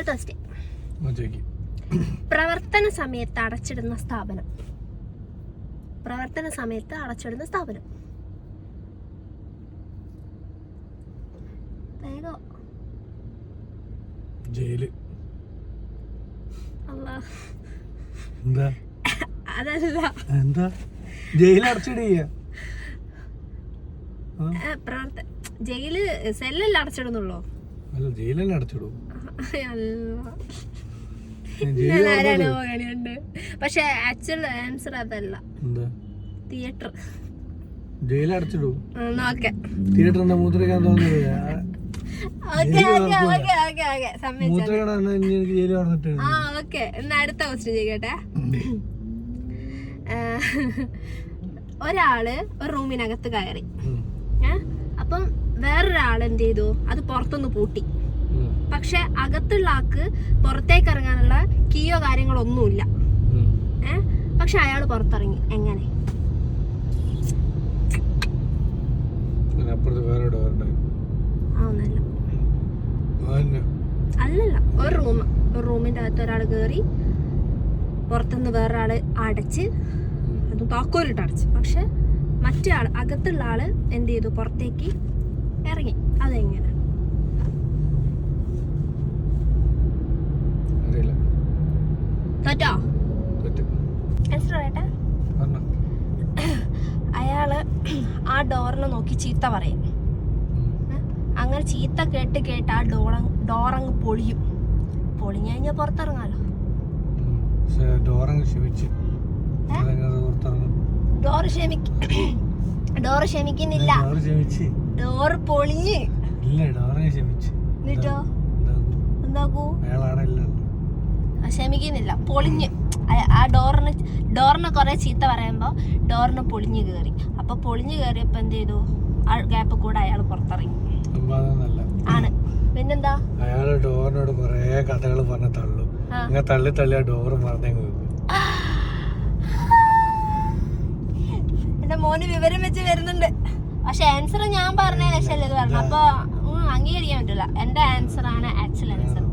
അടുത്ത ക്വസ്റ്റ്യൻ. പ്രവർത്തന സമയത്ത് അടച്ചിടുന്ന സ്ഥാപനം. പ്രവർത്തന സമയത്ത് അടച്ചിടുന്ന സ്ഥാപനം. ജയില്. അതല്ല, എന്താ ജയിൽ അടച്ചിടുക? ജയില് സെല്ലല്ല അടച്ചിടുന്നുള്ളൂ. അല്ല, ജയിലല്ല അടച്ചിടും. പക്ഷെ ആക്ച്വൽ ആൻസർ അതല്ല. തിയേറ്റർ. ജയിൽ അടച്ചിടും. തിയേറ്ററിന്റെ മൂത്രക്കാൻ തോന്നുന്നത്. അടുത്ത ക്വസ്റ്റ്യൻ ചെയ്യട്ടെ. ഒരാള് ഒരു റൂമിനകത്ത് കയറി. അപ്പം വേറൊരാൾ എന്ത് ചെയ്തു? അത് പുറത്തൊന്ന് പൂട്ടി. പക്ഷെ അകത്തുള്ള ആൾക്ക് പുറത്തേക്ക് ഇറങ്ങാനുള്ള കീയോ കാര്യങ്ങളോ ഒന്നുമില്ല. പക്ഷെ അയാൾ പുറത്തിറങ്ങി. എങ്ങനെ? അല്ലല്ല, ഒരു റൂമിന്റെ അകത്ത് ഒരാൾ കയറി, പുറത്തുനിന്ന് വേറൊരാള് അടച്ച്, അത് താക്കോലിട്ട് അടച്ച്. പക്ഷെ മറ്റേ ആള്, അകത്തുള്ള ആള് എന്ത് ചെയ്തു? പുറത്തേക്ക് ഇറങ്ങി. അതെങ്ങനെ? തോറ്റോ? അയാള് ആ ഡോറിനെ നോക്കി ചീത്ത പറയും. അങ്ങനെ ചീത്ത കേട്ട് ആ ഡോറങ്ങ് പൊളിയും. പൊളിഞ്ഞു കഴിഞ്ഞാൽ പുറത്തിറങ്ങാലോ. ഡോറ് ക്ഷമിക്കുന്നില്ല. ഡോറ് പൊളിഞ്ഞ്. എന്നിട്ടോ എന്താക്കൂ? ക്ഷമിക്കുന്നില്ല, പൊളിഞ്ഞ്. ആ ഡോറിനെ കൊറേ ചീത്ത പറയുമ്പോ ഡോറിന് പൊളിഞ്ഞു കയറി. അപ്പൊ പൊളിഞ്ഞു കയറിയപ്പോ എന്ത് ചെയ്തു? ആ ഗ്യാപ്പ് കൂടെ അയാൾ പുറത്തിറങ്ങി. ആണ്. പിന്നെന്താ? അയാള് ഡോറിനോട് കൊറേ കഥകൾ പറഞ്ഞ തള്ളു. തള്ളി ആ ഡോറ് മറന്നേക്ക് വെക്കും. എന്റെ മോന് വിവരം വെച്ച് വരുന്നുണ്ട്. പക്ഷെ ആൻസർ ഞാൻ പറഞ്ഞ ലക്ഷല്ലേ ഇത് പറഞ്ഞു. അപ്പൊ അംഗീകരിക്കാൻ പറ്റില്ല. എന്റെ ആൻസർ ആണ് ആക്ച്വൽ ആൻസർ.